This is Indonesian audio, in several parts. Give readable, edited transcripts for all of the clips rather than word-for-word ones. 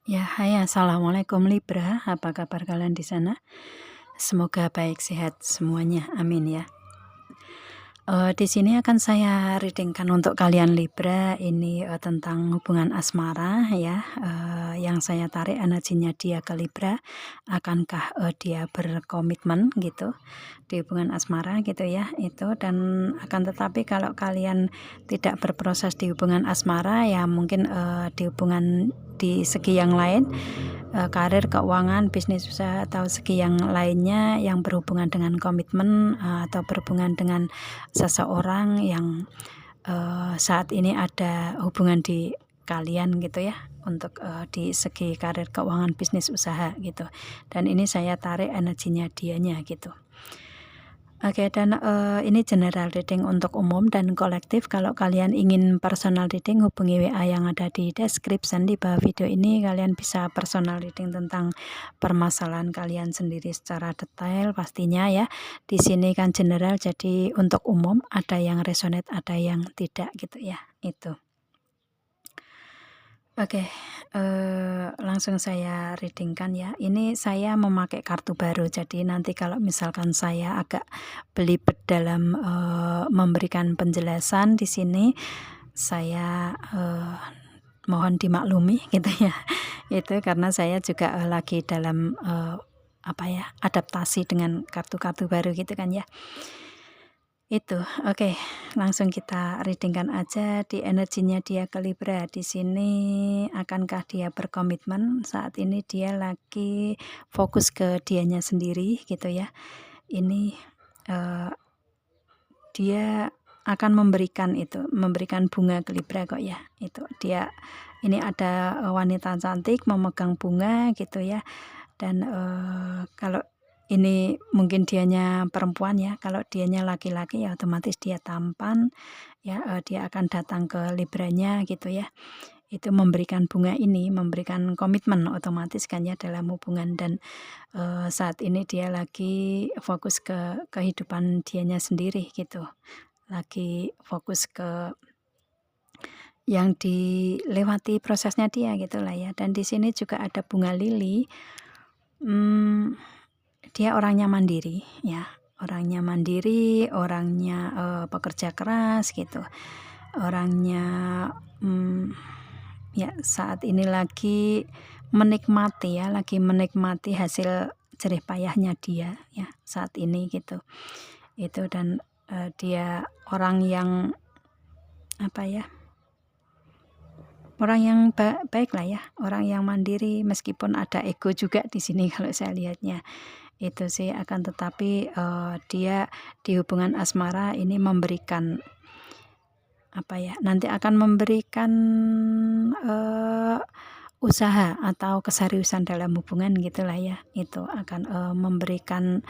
Ya, hai, assalamualaikum Libra. Apa kabar kalian di sana? Semoga baik, sehat semuanya. Amin ya. Di sini akan saya reading-kan untuk kalian Libra ini tentang hubungan asmara ya. Yang saya tarik energinya dia ke Libra, akankah dia berkomitmen gitu di hubungan asmara gitu ya itu. Dan akan tetapi kalau kalian tidak berproses di hubungan asmara ya mungkin di hubungan di segi yang lain, karir, keuangan, bisnis usaha atau segi yang lainnya yang berhubungan dengan komitmen atau berhubungan dengan seseorang yang saat ini ada hubungan di kalian gitu ya untuk di segi karir, keuangan, bisnis usaha gitu. Dan ini saya tarik energinya dianya gitu. Oke, dan ini general reading untuk umum dan kolektif. Kalau kalian ingin personal reading, hubungi WA yang ada di description di bawah video ini. Kalian bisa personal reading tentang permasalahan kalian sendiri secara detail pastinya ya. Di sini kan general, jadi untuk umum, ada yang resonate, ada yang tidak gitu ya. Itu. Oke, langsung saya reading-kan ya. Ini saya memakai kartu baru, jadi nanti kalau misalkan saya agak belibet dalam memberikan penjelasan di sini, saya mohon dimaklumi gitu ya. Itu karena saya juga lagi dalam apa ya, adaptasi dengan kartu-kartu baru gitu kan ya. Itu, oke, langsung kita reading-kan aja di energinya dia ke Libra. Di sini akankah dia berkomitmen? Saat ini dia lagi fokus ke dianya sendiri gitu ya. Ini dia akan memberikan bunga ke Libra kok ya. Itu dia, ini ada wanita cantik memegang bunga gitu ya. Dan kalau ini mungkin dianya perempuan ya, kalau dianya laki-laki ya otomatis dia tampan ya, dia akan datang ke Libranya gitu ya. Itu memberikan bunga ini, memberikan komitmen otomatis kan ya dalam hubungan. Dan saat ini dia lagi fokus ke kehidupan dianya sendiri gitu. Lagi fokus ke yang dilewati prosesnya dia gitulah ya. Dan di sini juga ada bunga lili. Dia orangnya mandiri ya, orangnya mandiri, orangnya pekerja keras gitu, orangnya ya saat ini lagi menikmati ya, lagi menikmati hasil jerih payahnya dia ya saat ini gitu. Itu. Dan dia orang yang apa ya, orang yang baik lah ya, orang yang mandiri meskipun ada ego juga di sini kalau saya lihatnya. Itu sih, akan tetapi dia di hubungan asmara ini memberikan apa ya, nanti akan memberikan usaha atau keseriusan dalam hubungan gitulah ya. Itu akan memberikan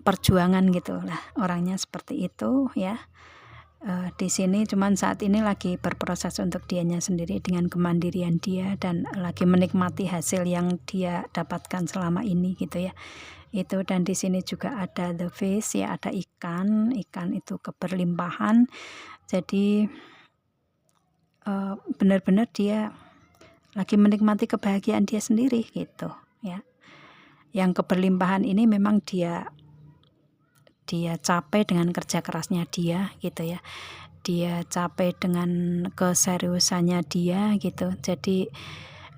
perjuangan gitulah, orangnya seperti itu ya. Di sini cuman saat ini lagi berproses untuk dianya sendiri dengan kemandirian dia dan lagi menikmati hasil yang dia dapatkan selama ini gitu ya. Itu. Dan di sini juga ada the fish ya, ada ikan itu keberlimpahan. Jadi benar-benar dia lagi menikmati kebahagiaan dia sendiri gitu ya. Yang keberlimpahan ini memang dia capek dengan kerja kerasnya dia gitu ya, dia capek dengan keseriusannya dia gitu. Jadi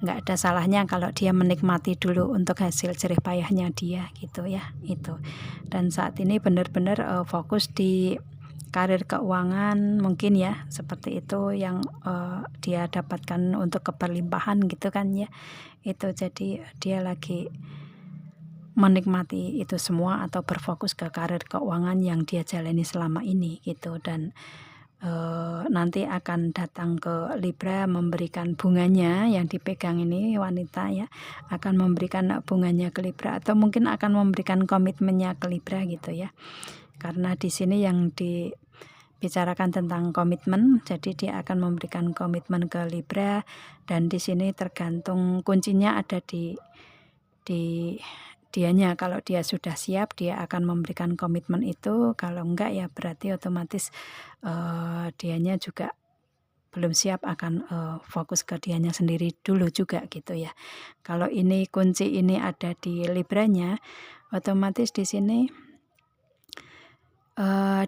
nggak ada salahnya kalau dia menikmati dulu untuk hasil jerih payahnya dia gitu ya. Itu. Dan saat ini benar-benar fokus di karir, keuangan mungkin ya, seperti itu yang dia dapatkan untuk keberlimpahan gitu kan ya. Itu. Jadi dia lagi menikmati itu semua atau berfokus ke karir, keuangan yang dia jalani selama ini gitu. Dan nanti akan datang ke Libra memberikan bunganya yang dipegang ini wanita ya, akan memberikan bunganya ke Libra atau mungkin akan memberikan komitmennya ke Libra gitu ya. Karena di sini yang dibicarakan tentang komitmen, jadi dia akan memberikan komitmen ke Libra. Dan di sini tergantung kuncinya ada di dianya. Kalau dia sudah siap, dia akan memberikan komitmen itu. Kalau enggak ya berarti otomatis dianya juga belum siap akan fokus ke dianya sendiri dulu juga gitu ya. Kalau ini kunci ini ada di Libranya, otomatis di sini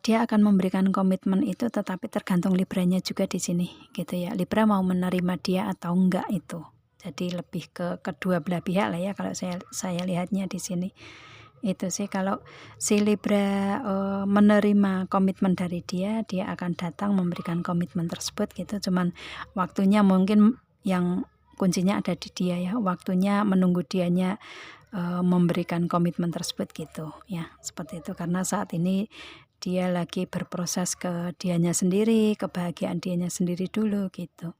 dia akan memberikan komitmen itu, tetapi tergantung Libranya juga di sini gitu ya. Libra mau menerima dia atau enggak itu. Jadi lebih ke kedua belah pihak lah ya kalau saya lihatnya di sini. Itu sih kalau si Libra menerima komitmen dari dia akan datang memberikan komitmen tersebut gitu. Cuman waktunya mungkin yang kuncinya ada di dia ya. Waktunya menunggu dianya memberikan komitmen tersebut gitu ya. Seperti itu karena saat ini dia lagi berproses ke dianya sendiri, kebahagiaan dianya sendiri dulu gitu.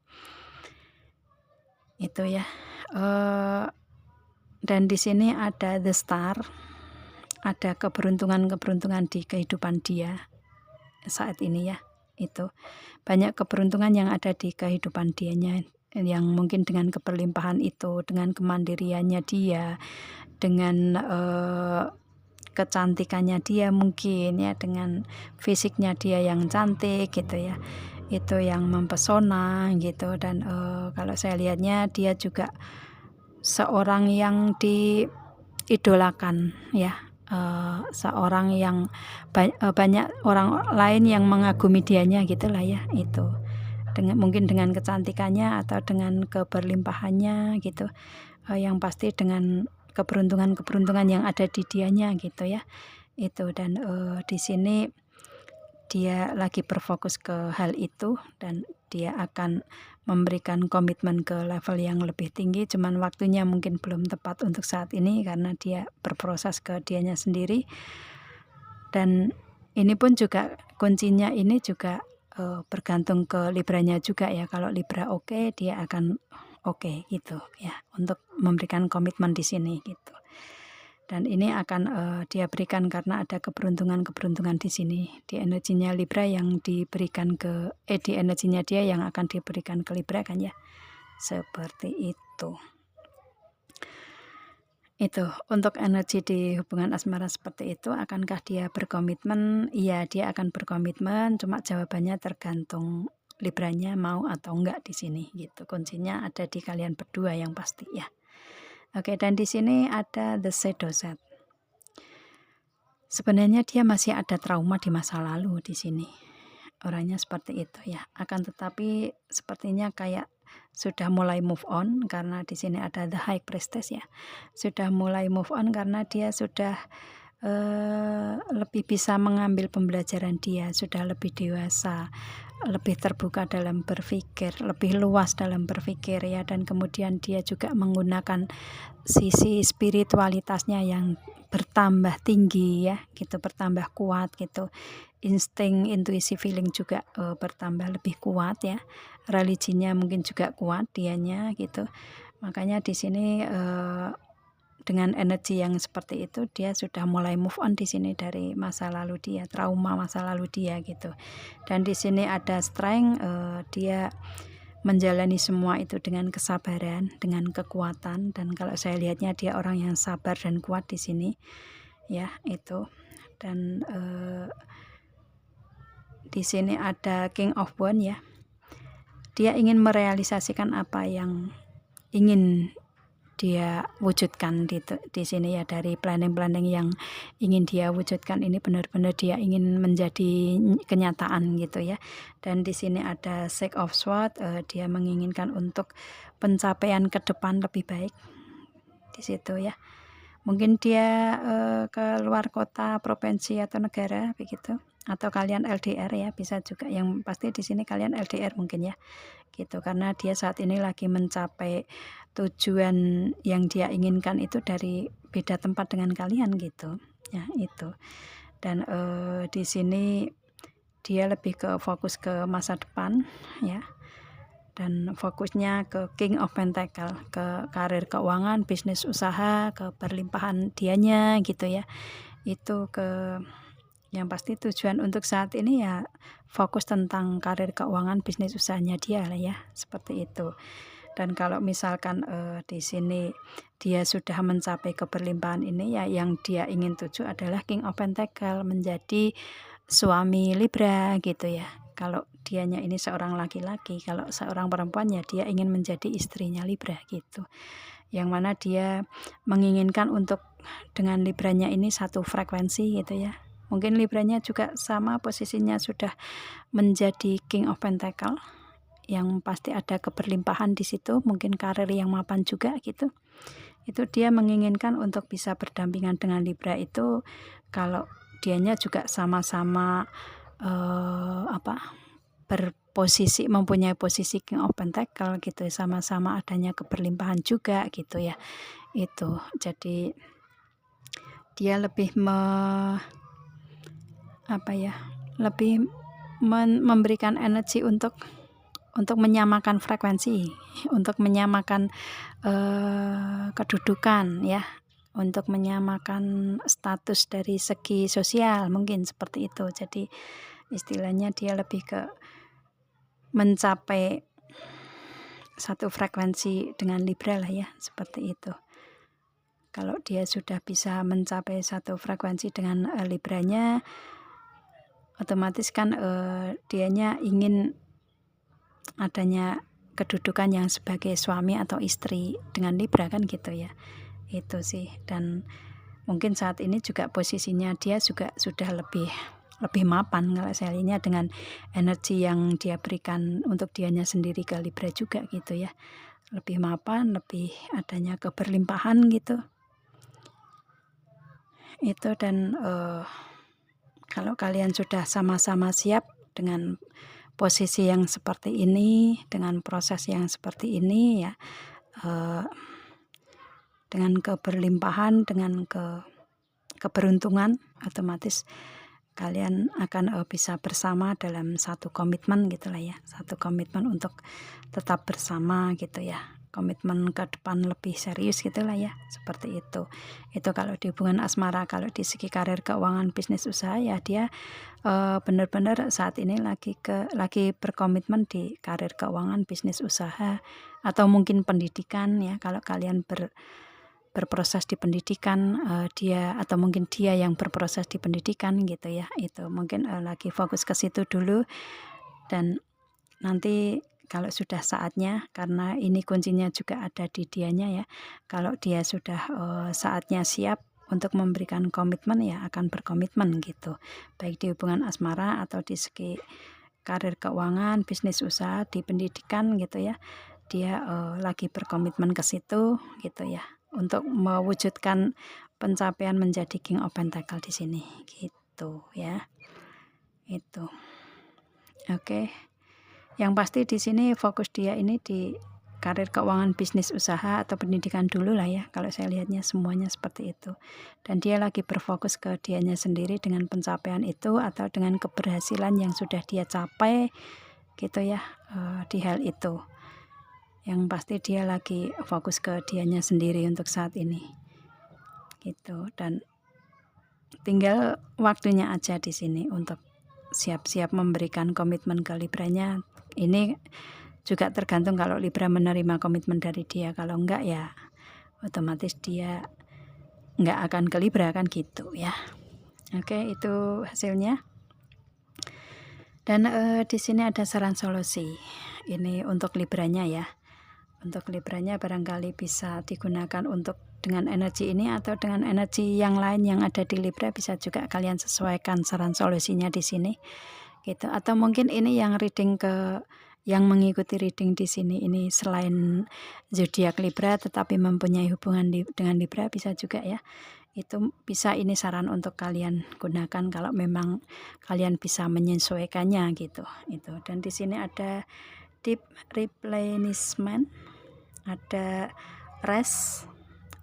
Itu ya. Dan di sini ada the star. Ada keberuntungan-keberuntungan di kehidupan dia saat ini ya. Itu banyak keberuntungan yang ada di kehidupan dianya, yang mungkin dengan keberlimpahan itu, dengan kemandiriannya dia, dengan kecantikannya dia mungkin ya, dengan fisiknya dia yang cantik gitu ya, itu yang mempesona gitu. Dan kalau saya lihatnya dia juga seorang yang diidolakan ya, seorang yang banyak orang lain yang mengagumi dianya gitulah ya. Itu mungkin dengan kecantikannya atau dengan keberlimpahannya gitu, yang pasti dengan keberuntungan yang ada di dianya gitu ya. Itu dan di sini dia lagi berfokus ke hal itu dan dia akan memberikan komitmen ke level yang lebih tinggi, cuman waktunya mungkin belum tepat untuk saat ini karena dia berproses ke dianya sendiri. Dan ini pun juga kuncinya ini juga bergantung ke Libranya juga ya. Kalau Libra oke, dia akan oke gitu ya untuk memberikan komitmen di sini gitu. Dan ini akan dia berikan karena ada keberuntungan di sini, di energinya Libra yang diberikan di energinya dia yang akan diberikan ke Libra kan ya. Seperti itu. Itu untuk energi di hubungan asmara seperti itu. Akankah dia berkomitmen? Iya, dia akan berkomitmen, cuma jawabannya tergantung Libranya mau atau enggak di sini gitu. Kuncinya ada di kalian berdua yang pasti ya. Oke, dan di sini ada the shadow set. Sebenarnya dia masih ada trauma di masa lalu di sini. Orangnya seperti itu ya. Akan tetapi sepertinya kayak sudah mulai move on karena di sini ada the high priestess ya. Sudah mulai move on karena dia sudah lebih bisa mengambil pembelajaran dia, sudah lebih dewasa, lebih terbuka dalam berpikir, lebih luas dalam berpikir ya. Dan kemudian dia juga menggunakan sisi spiritualitasnya yang bertambah tinggi ya gitu, bertambah kuat gitu. Insting, intuisi, feeling juga bertambah lebih kuat ya. Religinya mungkin juga kuat dianya gitu. Makanya di sini dengan energi yang seperti itu dia sudah mulai move on di sini dari masa lalu dia, trauma masa lalu dia gitu. Dan di sini ada strength, dia menjalani semua itu dengan kesabaran, dengan kekuatan. Dan kalau saya lihatnya dia orang yang sabar dan kuat di sini ya itu. Dan di sini ada King of Wands ya. Dia ingin merealisasikan apa yang ingin dia wujudkan di sini ya. Dari planning-planning yang ingin dia wujudkan ini benar-benar dia ingin menjadi kenyataan gitu ya. Dan di sini ada Six of Swords, dia menginginkan untuk pencapaian ke depan lebih baik di situ ya. Mungkin dia ke luar kota, provinsi atau negara begitu, atau kalian LDR ya, bisa juga. Yang pasti di sini kalian LDR mungkin ya gitu, karena dia saat ini lagi mencapai tujuan yang dia inginkan itu dari beda tempat dengan kalian gitu ya itu. Dan di sini dia lebih ke fokus ke masa depan ya, dan fokusnya ke King of Pentacle, ke karir, keuangan, bisnis, usaha, ke berlimpahan dianya gitu ya. Itu ke yang pasti tujuan untuk saat ini ya fokus tentang karir, keuangan, bisnis, usahanya dia lah ya, seperti itu. Dan kalau misalkan di sini dia sudah mencapai keberlimpahan ini ya, yang dia ingin tuju adalah King of Pentacle, menjadi suami Libra gitu ya. Kalau dianya ini seorang laki-laki, kalau seorang perempuan ya dia ingin menjadi istrinya Libra gitu. Yang mana dia menginginkan untuk dengan Libranya ini satu frekuensi gitu ya. Mungkin Libranya juga sama posisinya sudah menjadi King of Pentacle, yang pasti ada keberlimpahan di situ, mungkin karir yang mapan juga gitu. Itu dia menginginkan untuk bisa berdampingan dengan Libra itu kalau dianya juga sama-sama berposisi, mempunyai posisi King of Pentacle gitu, sama-sama adanya keberlimpahan juga gitu ya. Itu jadi dia lebih lebih memberikan energi untuk menyamakan frekuensi, untuk menyamakan kedudukan ya, untuk menyamakan status dari segi sosial, mungkin seperti itu. Jadi istilahnya dia lebih ke mencapai satu frekuensi dengan Libra lah ya, seperti itu. Kalau dia sudah bisa mencapai satu frekuensi dengan Libranya, otomatis kan dianya ingin adanya kedudukan yang sebagai suami atau istri dengan Libra kan gitu ya. Itu sih, dan mungkin saat ini juga posisinya dia juga sudah lebih mapan kalau saya lihatnya, dengan energi yang dia berikan untuk dianya sendiri ke Libra juga gitu ya. Lebih mapan, lebih adanya keberlimpahan gitu. Itu, dan kalau kalian sudah sama-sama siap dengan posisi yang seperti ini, dengan proses yang seperti ini ya, dengan keberlimpahan, dengan keberuntungan, otomatis kalian akan bisa bersama dalam satu komitmen gitulah ya, satu komitmen untuk tetap bersama gitu ya, komitmen ke depan lebih serius gitulah ya, seperti itu. Itu kalau di hubungan asmara. Kalau di segi karir, keuangan, bisnis, usaha ya dia benar-benar saat ini lagi berkomitmen di karir, keuangan, bisnis, usaha, atau mungkin pendidikan ya. Kalau kalian berproses di pendidikan, dia atau mungkin dia yang berproses di pendidikan gitu ya, itu mungkin lagi fokus ke situ dulu. Dan nanti kalau sudah saatnya, karena ini kuncinya juga ada di dianya ya, kalau dia sudah saatnya siap untuk memberikan komitmen ya akan berkomitmen gitu, baik di hubungan asmara atau di segi karir, keuangan, bisnis, usaha, di pendidikan gitu ya. Dia lagi berkomitmen ke situ gitu ya, untuk mewujudkan pencapaian menjadi King of Pentacle di sini gitu ya. Itu. Oke. Yang pasti di sini fokus dia ini di karir, keuangan, bisnis, usaha atau pendidikan dulu lah ya. Kalau saya lihatnya semuanya seperti itu. Dan dia lagi berfokus ke dianya sendiri dengan pencapaian itu atau dengan keberhasilan yang sudah dia capai gitu ya, di hal itu. Yang pasti dia lagi fokus ke dianya sendiri untuk saat ini gitu, dan tinggal waktunya aja di sini untuk siap-siap memberikan komitmen ke Libranya. Ini juga tergantung kalau Libra menerima komitmen dari dia, kalau enggak ya otomatis dia enggak akan ke Libra kan gitu ya. Oke, itu hasilnya. Dan di sini ada saran solusi ini untuk Libranya ya. Untuk Libranya barangkali bisa digunakan untuk dengan energi ini atau dengan energi yang lain yang ada di Libra, bisa juga kalian sesuaikan saran solusinya di sini gitu. Atau mungkin ini yang reading yang mengikuti reading di sini ini selain zodiak Libra tetapi mempunyai hubungan dengan Libra, bisa juga ya. Itu bisa ini saran untuk kalian gunakan kalau memang kalian bisa menyesuaikannya gitu. Itu. Dan di sini ada deep replenishment, ada rest,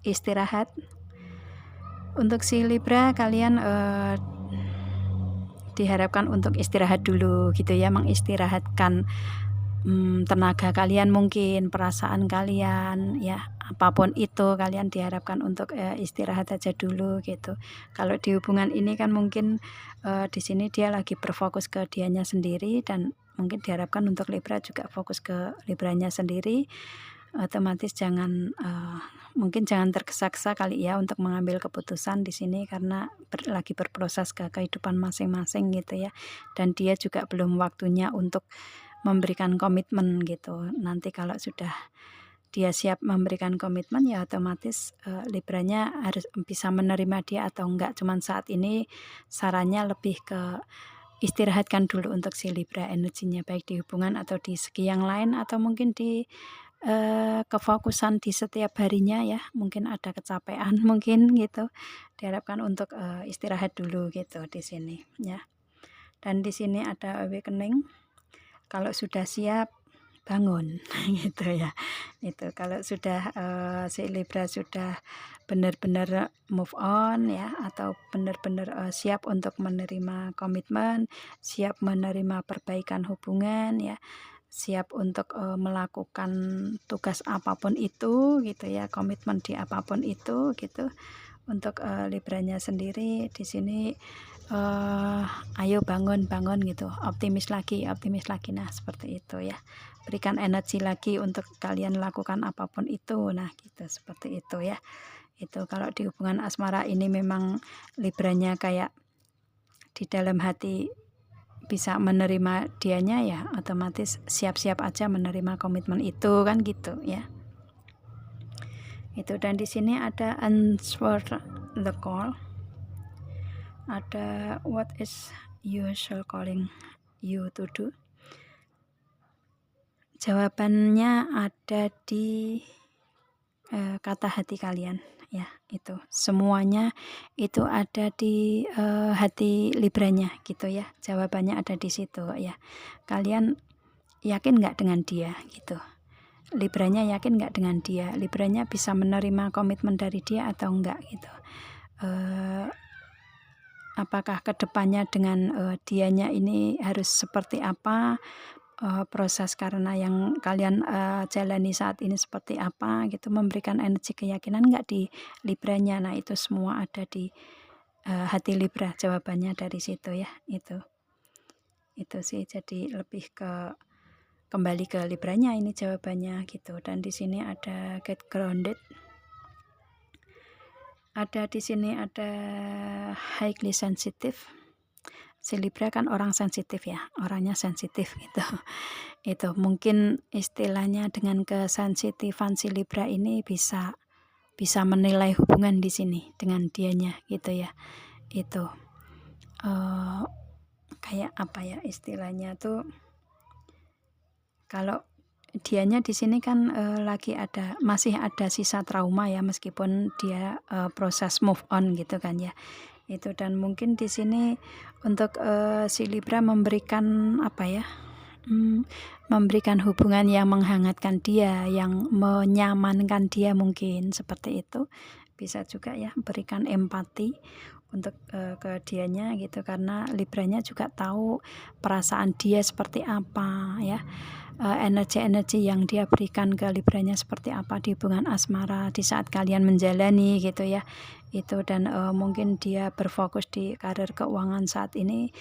istirahat. Untuk si Libra, kalian diharapkan untuk istirahat dulu gitu ya, mengistirahatkan tenaga kalian, mungkin perasaan kalian ya, apapun itu kalian diharapkan untuk istirahat aja dulu gitu. Kalau di hubungan ini kan mungkin di sini dia lagi berfokus ke dianya sendiri, dan mungkin diharapkan untuk Libra juga fokus ke Libranya sendiri. otomatis mungkin jangan tergesa-gesa kali ya untuk mengambil keputusan di sini karena lagi berproses ke kehidupan masing-masing gitu ya. Dan dia juga belum waktunya untuk memberikan komitmen gitu. Nanti kalau sudah dia siap memberikan komitmen ya otomatis Libranya harus bisa menerima dia atau enggak. Cuman saat ini sarannya lebih ke istirahatkan dulu untuk si Libra energinya, baik di hubungan atau di segi yang lain atau mungkin di kefokusan di setiap harinya ya, mungkin ada kecapean mungkin gitu. Diharapkan untuk istirahat dulu gitu di sini ya. Dan di sini ada awakening. Kalau sudah siap bangun gitu ya. Itu kalau sudah si Libra sudah benar-benar move on ya atau benar-benar siap untuk menerima komitmen, siap menerima perbaikan hubungan ya, siap untuk melakukan tugas apapun itu gitu ya, komitmen di apapun itu gitu. Untuk Libranya sendiri di sini ayo bangun gitu, optimis lagi. Nah, seperti itu ya. Berikan energi lagi untuk kalian lakukan apapun itu. Nah, gitu seperti itu ya. Itu kalau di hubungan asmara ini memang Libranya kayak di dalam hati bisa menerima dianya ya, otomatis siap-siap aja menerima komitmen itu kan gitu ya. Itu dan di sini ada answer the call. Ada what is your soul calling you to do? Jawabannya ada di kata hati kalian ya, itu semuanya itu ada di hati Libranya gitu ya. Jawabannya ada di situ ya. Kalian yakin nggak dengan dia gitu? Libranya yakin nggak dengan dia? Libranya bisa menerima komitmen dari dia atau enggak gitu? Apakah kedepannya dengan dianya ini harus seperti apa, proses karena yang kalian jalani saat ini seperti apa gitu, memberikan energi keyakinan nggak di Libranya. Nah itu semua ada di hati Libra, jawabannya dari situ ya. Itu sih, jadi lebih kembali ke Libranya ini jawabannya gitu. Dan di sini ada get grounded. Ada di sini ada highly sensitive. Si Libra kan orang sensitif ya, orangnya sensitif gitu. Itu mungkin istilahnya dengan kesensitifan si Libra ini bisa menilai hubungan di sini dengan dianya gitu ya. Itu kayak apa ya istilahnya tuh, kalau dianya di sini kan masih ada sisa trauma ya, meskipun dia proses move on gitu kan ya. Itu dan mungkin di sini untuk si Libra memberikan apa ya, memberikan hubungan yang menghangatkan dia, yang menyamankan dia, mungkin seperti itu. Bisa juga ya berikan empati untuk ke dianya gitu, karena Libranya juga tahu perasaan dia seperti apa ya. Energi-energi yang dia berikan ke Libranya seperti apa di hubungan asmara di saat kalian menjalani gitu ya. Itu dan mungkin dia berfokus di karir keuangan saat ini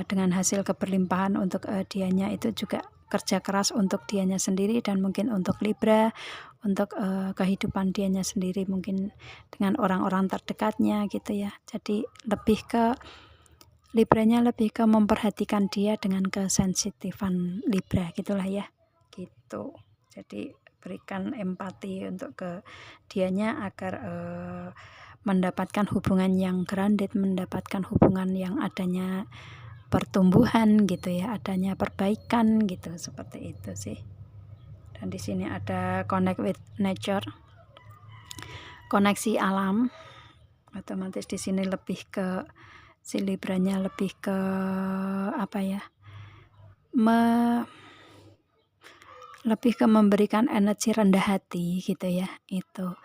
dengan hasil keberlimpahan untuk dianya, itu juga kerja keras untuk dianya sendiri dan mungkin untuk Libra, untuk kehidupan dianya sendiri, mungkin dengan orang-orang terdekatnya gitu ya. Jadi Libranya lebih ke memperhatikan dia dengan kesensitifan Libra gitulah ya, gitu. Jadi berikan empati untuk ke dianya agar mendapatkan hubungan yang grounded, mendapatkan hubungan yang adanya pertumbuhan gitu ya, adanya perbaikan gitu, seperti itu sih. Dan di sini ada connect with nature, koneksi alam. Otomatis di sini lebih ke si Libranya lebih ke apa ya, lebih ke memberikan energi rendah hati gitu ya. Itu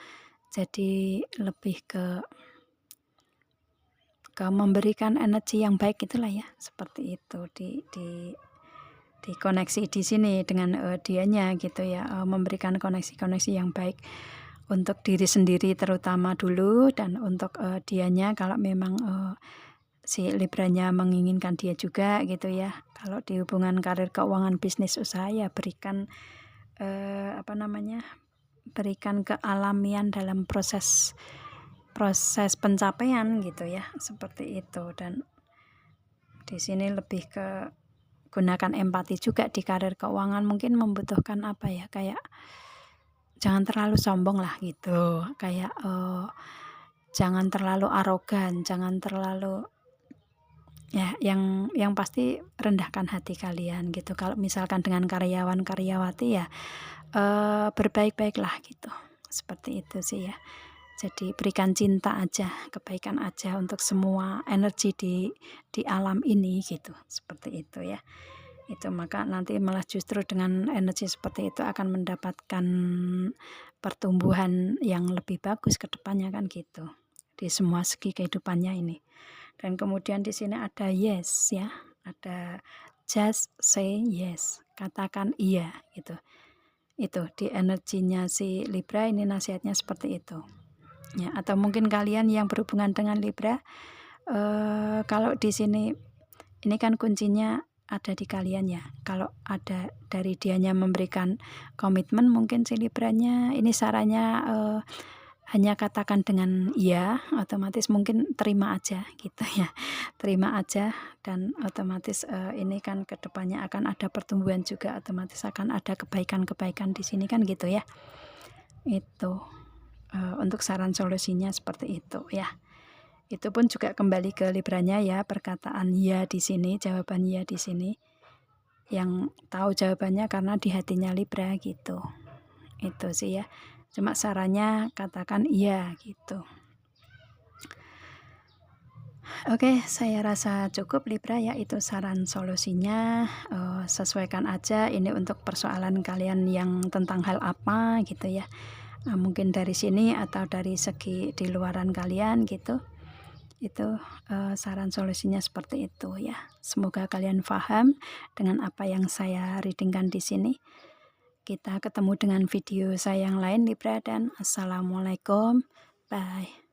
jadi lebih ke memberikan energi yang baik itulah ya, seperti itu di koneksi di sini dengan dianya gitu ya, memberikan koneksi-koneksi yang baik untuk diri sendiri terutama dulu, dan untuk dianya kalau memang si Libranya menginginkan dia juga gitu ya. Kalau di hubungan karir keuangan bisnis usaha ya berikan apa namanya, berikan kealamian dalam proses pencapaian gitu ya, seperti itu. Dan di sini lebih ke gunakan empati juga di karir keuangan, mungkin membutuhkan apa ya, kayak jangan terlalu sombong lah gitu, kayak jangan terlalu arogan, jangan terlalu ya, yang pasti rendahkan hati kalian gitu. Kalau misalkan dengan karyawan karyawati ya berbaik-baiklah gitu, seperti itu sih ya. Jadi berikan cinta aja, kebaikan aja untuk semua energi di alam ini gitu, seperti itu ya. Itu maka nanti malah justru dengan energi seperti itu akan mendapatkan pertumbuhan yang lebih bagus ke depannya kan gitu, di semua segi kehidupannya ini. Dan kemudian di sini ada yes ya, ada just say yes, katakan iya gitu. Itu di energinya si Libra ini nasihatnya seperti itu. Ya, atau mungkin kalian yang berhubungan dengan Libra, kalau di sini ini kan kuncinya ada di kalian ya. Kalau ada dari dianya memberikan komitmen, mungkin si Libranya ini sarannya hanya katakan dengan iya, otomatis mungkin terima aja gitu ya. Terima aja dan otomatis ini kan kedepannya akan ada pertumbuhan juga, otomatis akan ada kebaikan-kebaikan di sini kan gitu ya. Itu untuk saran solusinya seperti itu ya. Itu pun juga kembali ke Libranya ya, perkataan ya di sini, jawaban ya di sini. Yang tahu jawabannya karena di hatinya Libra gitu. Itu sih ya. Cuma sarannya katakan iya gitu. Oke, saya rasa cukup Libra ya, itu saran solusinya. Sesuaikan aja ini untuk persoalan kalian yang tentang hal apa gitu ya. Mungkin dari sini atau dari segi di luaran kalian gitu. Itu saran solusinya seperti itu ya. Semoga kalian paham dengan apa yang saya readingkan di sini. Kita ketemu dengan video saya yang lain Libra, dan assalamualaikum. Bye.